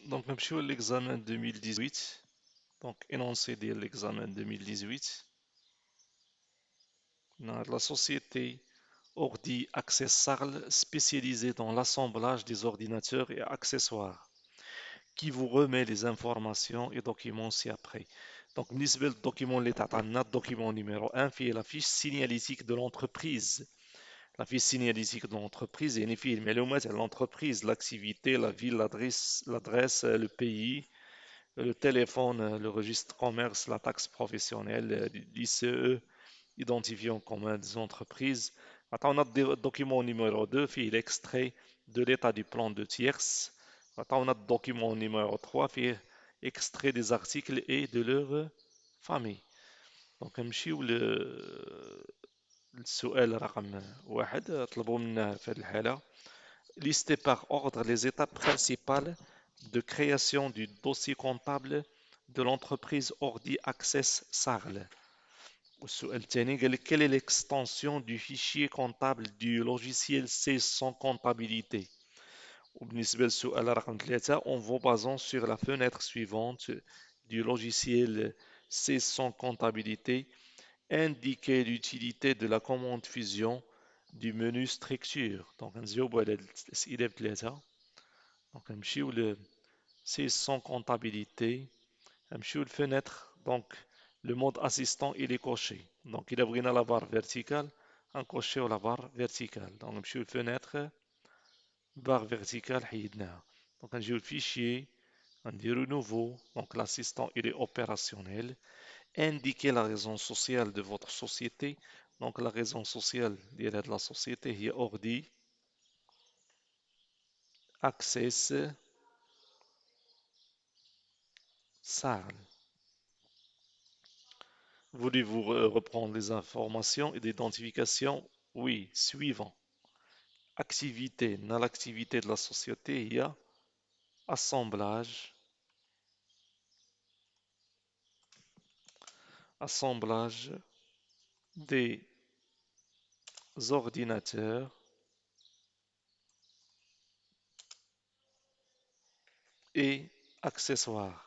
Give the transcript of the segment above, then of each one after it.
Donc, نمشيو l'examen 2018. Donc, énoncé de l'examen 2018. La société Ordi Access Sarl, spécialisée dans l'assemblage des ordinateurs et accessoires, qui vous remet les informations et documents ci-après. Donc, بالنسبة للدوكيمون اللي تعطينا document numéro 1 فيه la fiche signalétique de l'entreprise. La fiche signalétique de l'entreprise يعني فيه المعلومات على l'entreprise, l'activité, la ville, l'adresse, le pays, le téléphone, le registre commerce, la taxe professionnelle, l'ICE, identifiant commun des entreprises. Attends, on a le document numéro 2, fait l'extrait de l'état du plan de tierce. Attends, on a le document numéro 3, fait extrait des articles et de leur famille. Donc, نمشيو للسؤال رقم واحد طلبوا منا في هذه الحالة lister par ordre les étapes principales de création du dossier comptable de l'entreprise Ordi Access Sarl. والسؤال الثاني قال لك quelle est l'extension du fichier comptable du logiciel C100 comptabilité. وبالنسبة للسؤال رقم 3 en vous basant sur la fenêtre suivante du logiciel C100 comptabilité, indiquez l'utilité de la commande fusion du menu structure. Donc نجاوبوا على الأسئلة بثلاثة. Donc نمشيو ل C100 comptabilité, نمشيو الفenêtre. Donc le mode assistant il est coché. Donc il a pris la barre verticale, un coché ou la barre verticale. Donc نمشيو الفenêtre, barre verticale حيدناها. Donc نجيو الفيشيer, نديرو nouveau. Donc l'assistant il est opérationnel. Indiquez la raison sociale de votre société. Donc la raison sociale de la société هي Ordi Access Sarl. Voulez-vous reprendre les informations et l'identification? Oui, suivant. Activité. Dans l'activité de la société, il y a assemblage, assemblage des ordinateurs et accessoires.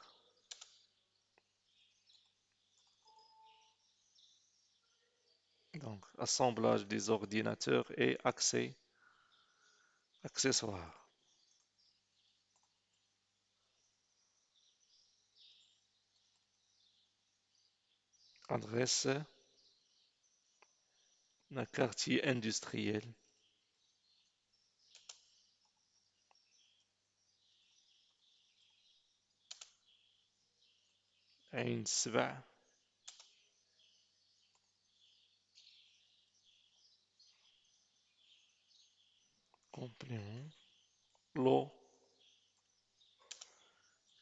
Donc, assemblage des ordinateurs et accessoires. Adresse d'un quartier industriel. عين سبع. Complément. Lot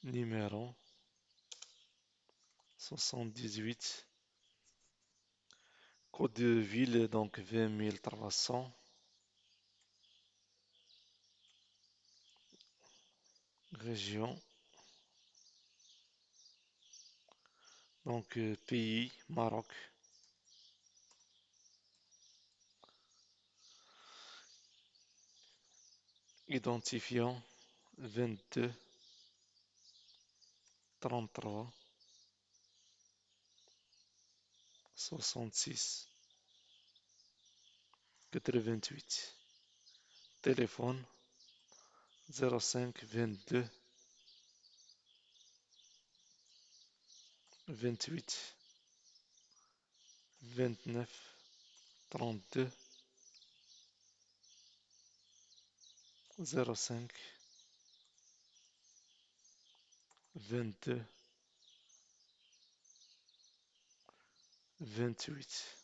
numéro 78. Code de ville, donc 20300. Région. Donc pays, Maroc. Identifiant 22 33 66 88. Téléphone 05 22 28 29 32 05 22 28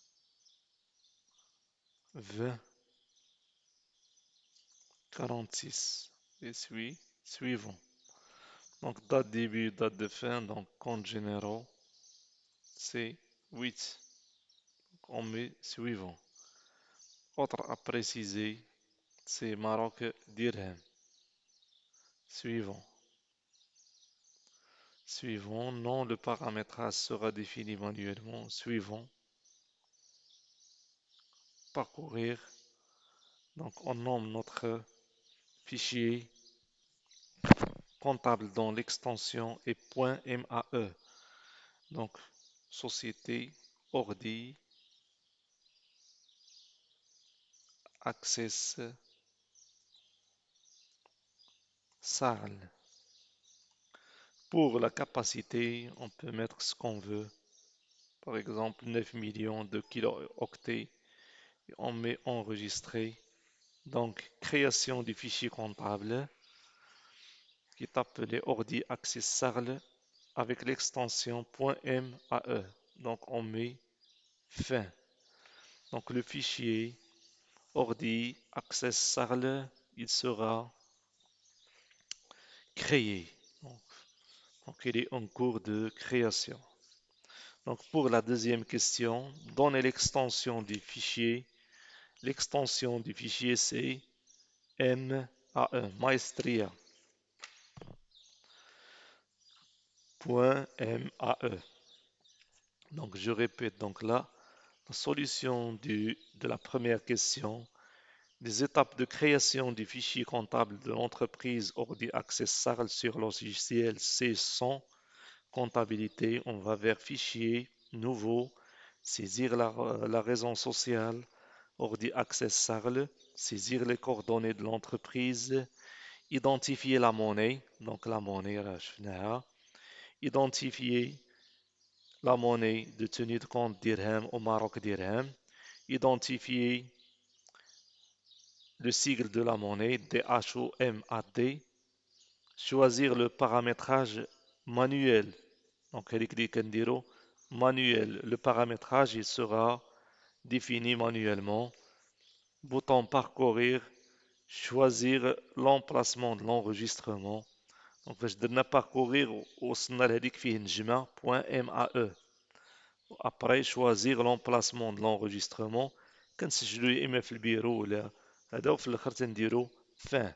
20 46 et suivant. Donc date début, date de fin, donc compte généraux, c'est 8. On met suivant. Autre à préciser, c'est Maroc Dirham. Suivant. Suivant. Non, le paramétrage sera défini manuellement. Suivant. Parcourir. Donc on nomme notre fichier comptable dans l'extension est .mae. Donc, société, ordi, access, SARL. Pour la capacité, on peut mettre ce qu'on veut. Par exemple, 9 millions de kilo-octets. On met enregistré. Donc, création du fichier comptable qui est appelé ordi access SARL avec l'extension .mae. Donc, on met fin. Donc, le fichier ordi access SARL, il sera créé. Donc, il est en cours de création. Donc, pour la deuxième question, donnez l'extension du fichier. L'extension du fichier, c'est MAE, Maestria.mae. Donc, je répète donc là, la solution de la première question, les étapes de création du fichier comptable de l'entreprise Ordi Access SARL sur le logiciel C100, comptabilité, on va vers fichier, nouveau, saisir la raison sociale, Ordi Access SARL, saisir les coordonnées de l'entreprise, identifier la monnaie, donc la monnaie, identifier la monnaie de tenue de compte dirham au Maroc dirham, identifier le sigle de la monnaie, DHOMAD, choisir le paramétrage manuel. Donc, manuel. Le paramétrage, il sera défini manuellement. Bouton parcourir, choisir l'emplacement de l'enregistrement. Donc, je vais parcourir au .mae. Après, choisir l'emplacement de l'enregistrement. كنسجلو إما في البيرو ولا هذا وفي الآخر تنديرو fin.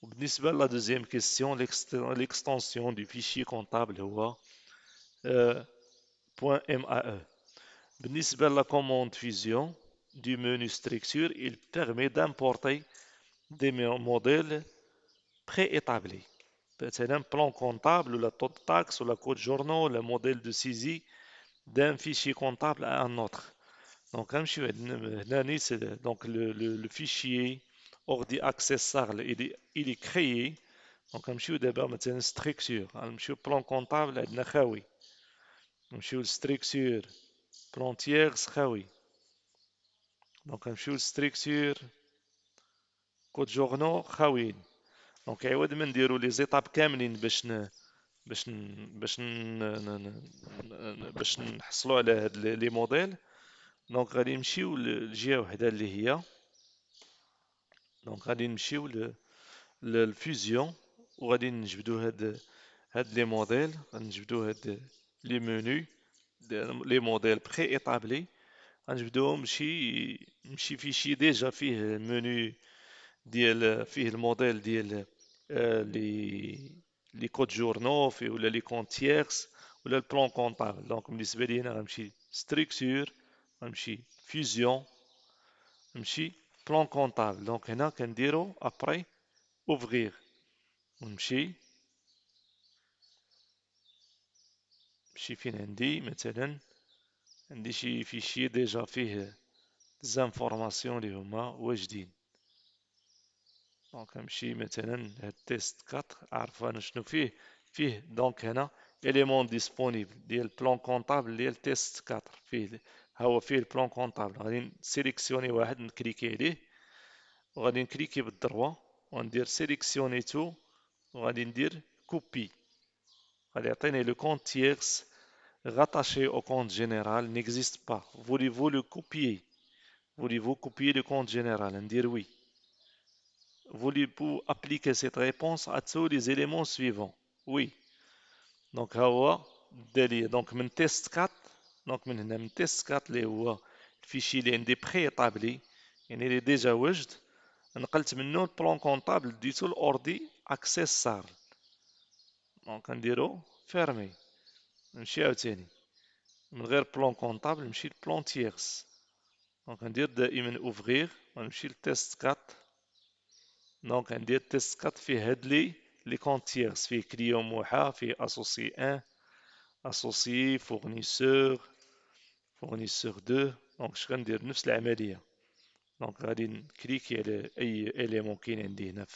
وبالنسبة la deuxième question, l'extension du fichier comptable هو .mae. بالنسبة la commande fusion du menu structure, il permet d'importer des modèles préétablis. C'est un plan comptable, ou la taux de taxe, ou la code journaux, le modèle de saisie d'un fichier comptable à un autre. Donc, donc le fichier ordi access SARL, il est créé. Donc, نمشيو دابا مثلا structure, نمشيو plan comptable عندنا خاوي. نمشيو structure, plan tierce خاوي. Donc, نمشيو structure, code journaux خاويين. دونك عوض ما نديرو لي زيتاب كاملين باش نحصلوا على هاد لي موديل. دونك غادي نمشيو لجهه وحده اللي هي دونك غادي نمشيو للفيزيون وغادي نجبدو هاد لي موديل. غادي نجبدو هاد لي منو لي موديل بري ايطابلي. غنجبدوهم شي فيشي ديجا فيه منو ديال فيه الموديل ديال لي كود جورنو فيه ولا لي كونت تيرس ولا البلان كونطابل. دونك بالنسبه لي انا غنمشي ستركتور، غنمشي فيزيون، نمشي بلان كونطابل. دونك هنا كنديرو ابري اوفغيغ ونمشي فين عندي مثلا عندي شي فيشي ديجا فيه زانفورماسيون اللي هما واجدين. دونك نمشي مثلا هاد تيست 4 عارف انا شنو فيه دونك هنا اليمون ديسپونيبل ديال بلان كونطابل ديال تيست 4 فيه ها هو فيه البلان كونطابل. غادي نسيليكسيوني واحد نكليكي عليه وغادي نكليكي بالدروا وندير سيليكسيوني تو وغادي ندير كوبي. غادي يعطيني لو كونت تيرس rattaché au compte général n'existe pas. Voulez-vous le copier? Voulez-vous copier le compte général? Dire oui. Voulez-vous appliquer cette réponse à tous les éléments suivants? Oui. Donc, هو الدليل. Donc, من test 4 donc من هنا من test 4 اللي هو الفيشي اللي عندي بري établi يعني اللي ديجا وجد نقلت منه البلان كونطابل ديتو الاوردي اكسيس صار. دونك نديرو فيرمي نمشي عاوتاني من غير بلان كونطابل نمشي لبلان تيرس. دونك ندير دائما اوفغيغ ونمشي لتيست 4. دونك ندير تيست 4 فيه هاد les comptes tierces فيه client موحى فيه associé 1 associé fournisseur 2 دونك اش غندير نفس العملية دونك غادي نكليكي على اي اليمون كاين عندي هنا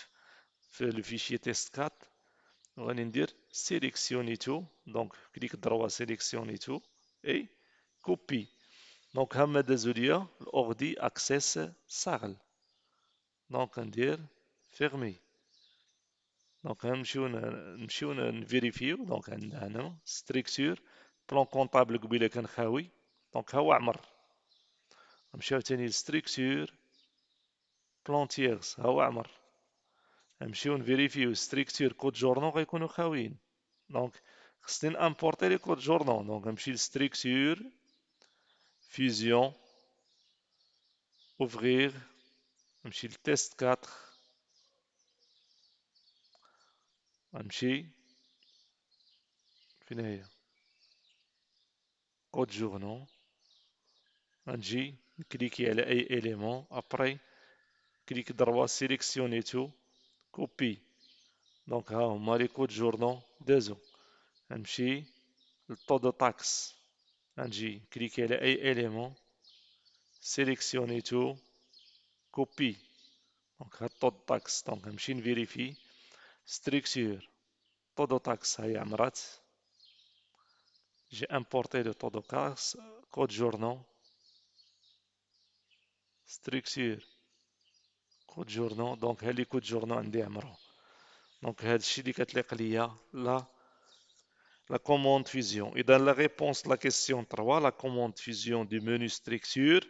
في لو فيشي تيست 4 وغادي ندير sélectionner tout دونك كليك droit sélectionner tout et copie دونك هما دازو ليا الاوردي اكسس ساغل دونك ندير فيرمي دونك نمشيو نفيريفيو دونك عندنا هنا ستركتور بلان كونطابل قبيله كان خاوي دونك ها هو عمر نمشيو تاني لستركتور بلان تيرس ها هو عمر نمشيو نفيريفيو ستركتور كود جورنو غيكونوا خاويين دونك خصني نامبورتي لي كود جورنو دونك نمشي لستركتور فيزيون اوفغير نمشي لتيست 4 غنمشي فين هي كود جورنو غنجي نكليكي على اي اليمون ابري كليك دروا سيليكسيوني تو كوبي دونك ها هما لي كود جورنو دازو غنمشي للطو دو طاكس غنجي كليكي على اي اليمون سيليكسيوني تو كوبي دونك ها الطو دو طاكس دونك نمشي نفيريفي ستركتور طو دو طاكس هاهي عمرات جي امبورتي لو طو دو طاكس كود جورنو ستركتور كود جورنو دونك ها لي كود جورنو عندي عمرو دونك هادشي اللي كتليق ليا la commande fusion. Et dans la réponse à la question 3, la commande fusion du menu structure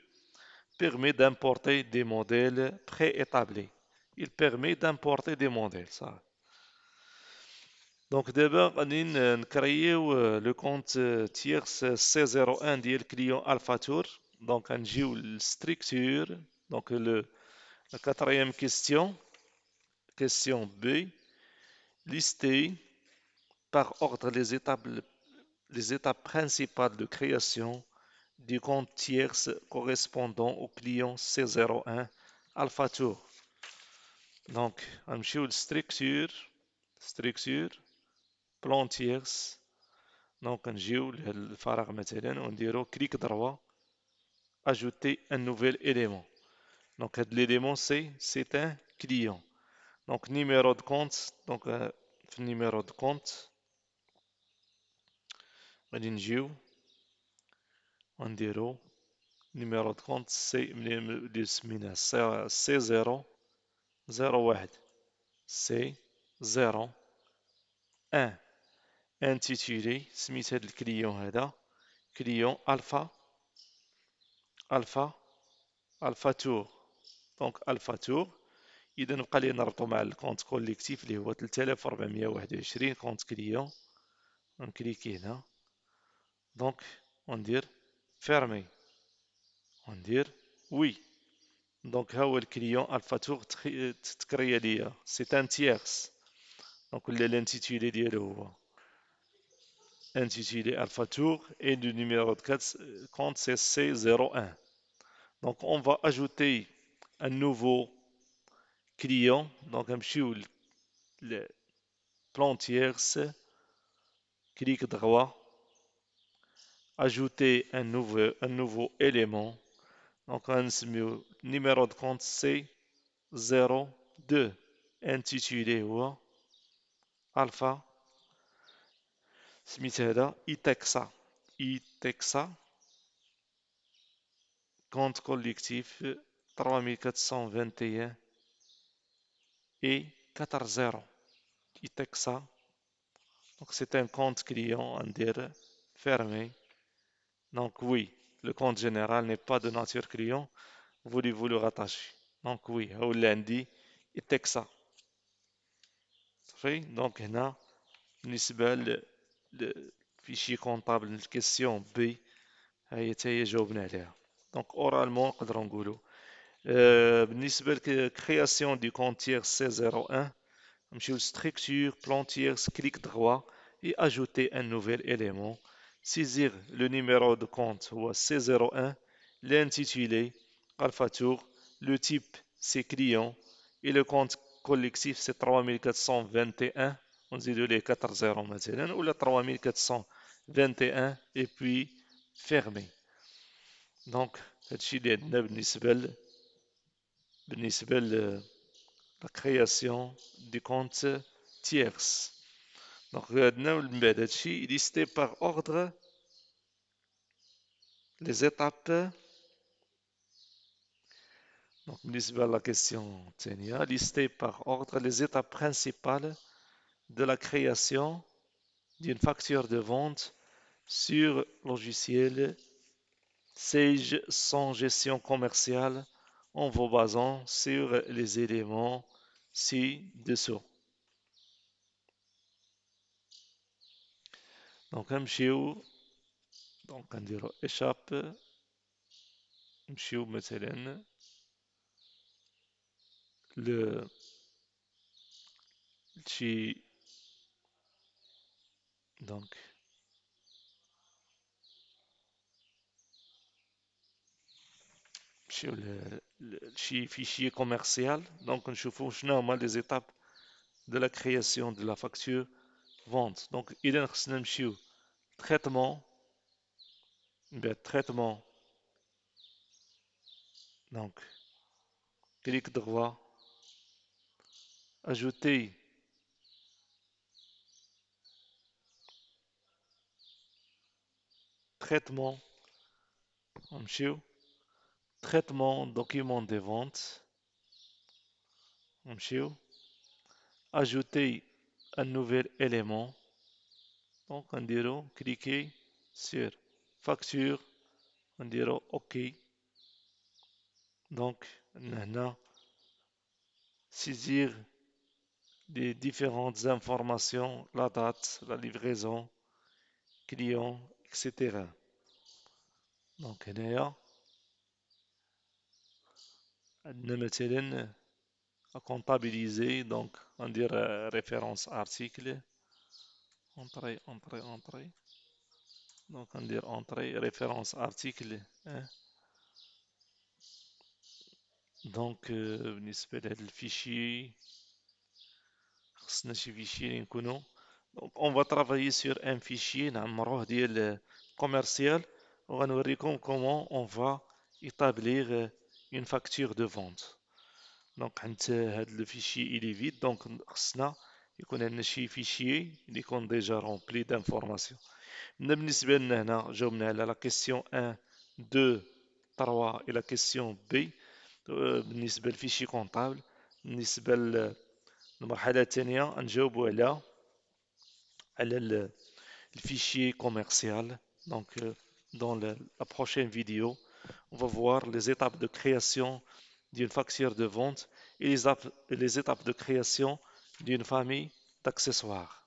permet d'importer des modèles préétablis. Il permet d'importer des modèles, ça. Donc d'abord, on va créer le compte tierce C01 du client AlphaTour. Donc on joue la structure. Donc la quatrième question, question B, lister par ordre les étapes principales de création du compte tierce correspondant au client C01 AlphaTour. Donc, غنمشيو structure, plan tierce. Donc, نجيو لهاد الفراغ مثلا ونديرو كليك droit, ajouter un nouvel élément. Donc, هاد l'élément c'est un client. Donc, numéro de compte. Donc, في numéro de compte غادي نجيو ونديرو numéro de compte اللي سميناه C0 01 C0 1 intitulé سميت هاد الكليون هذا كليون الفا تور دونك الفا تور اذا نبقى لي نربطو مع الكونت كوليكتيف اللي هو 3421 كونت كليون نكليكي هنا دونك وندير فيرمي وندير وي دونك ها هو الكليون الفا تور تكريا ليا سي ان تيرس دونك ولا لانتيتولي ديالو هو intitulé Alpha Tour et le numéro de compte c'est C01. Donc on va ajouter un nouveau client. Donc un petit le plan tierce, clic droit, ajouter un nouveau élément. Donc un numéro de compte C02 intitulé ou Alpha سميت هذا إيتكسا compte collectif 3421 et 40 ITEXA. Donc c'est un compte client en dire fermé. Donc oui, le compte général n'est pas de nature client. Voulez-vous le rattacher? Donc oui, au lundi ITEXA. Donc هنا بالنسبة للفيشي كونطابل الكيسيون بي هي تاهي جاوبنا عليها. Donc oralement نقدروا نقولوا بالنسبة للكرياسيون دي كونتير C01 نمشيو structure plan tierce clic droit et ajouter un nouvel élément saisir le numéro de compte هو C01 l'intitulé Alpha Tour le type c'est client et le compte collectif c'est 3421 ونزيدو ليه 4 زيرو مثلا ولا 3421 et puis fermé. دونك هادشي اللي عندنا بالنسبة ل la création du compte tierce. Donc عندنا من بعد هادشي listé par ordre les étapes. Donc بالنسبة la question الثانية listé par ordre les étapes principales de la création d'une facture de vente sur logiciel Sage sans gestion commerciale en vous basant sur les éléments ci-dessous. Donc نمشيو دونك نديرو échappe نمشيو مثلا ل شي دونك نمشيو لشي fichier commercial. Donc نشوفو شنو هما les étapes de la création de la facture vente. Donc إذا خصنا نمشيو traitement traitement. Donc clic droit, ajouter traitement, نمشيو traitement document des ventes, نمشيو ajouter un nouvel élément. Donc نديرو cliquer sur facture, نديرو OK. Donc هنا saisir les différentes informations, la date, la livraison, client, etc. Donc هنايا عندنا مثلا à comptabiliser. Donc on dirait référence article, entrée. Donc on dirait entrée, référence article 1. Donc بالنسبة لهذا الفيشي خصنا شي فيشي نكونو. Donc on va travailler sur un fichier نعمروه ديال commercial وغنوريكم comment on va établir une facture de vente. دونك حيت هاد الفيشي إلي فيد دونك خصنا يكون عندنا شي فيشي اللي يكون ديجا رومبلي دانفورماسيون. بالنسبة لنا هنا جاوبنا على لا كيسيون 1 2 3 إلى كيسيون بي بالنسبة للفيشي كونطابل. بالنسبة للمرحلة الثانية نجاوبو على le fichier commercial. Donc, dans la prochaine vidéo, on va voir les étapes de création d'une facture de vente et les étapes de création d'une famille d'accessoires.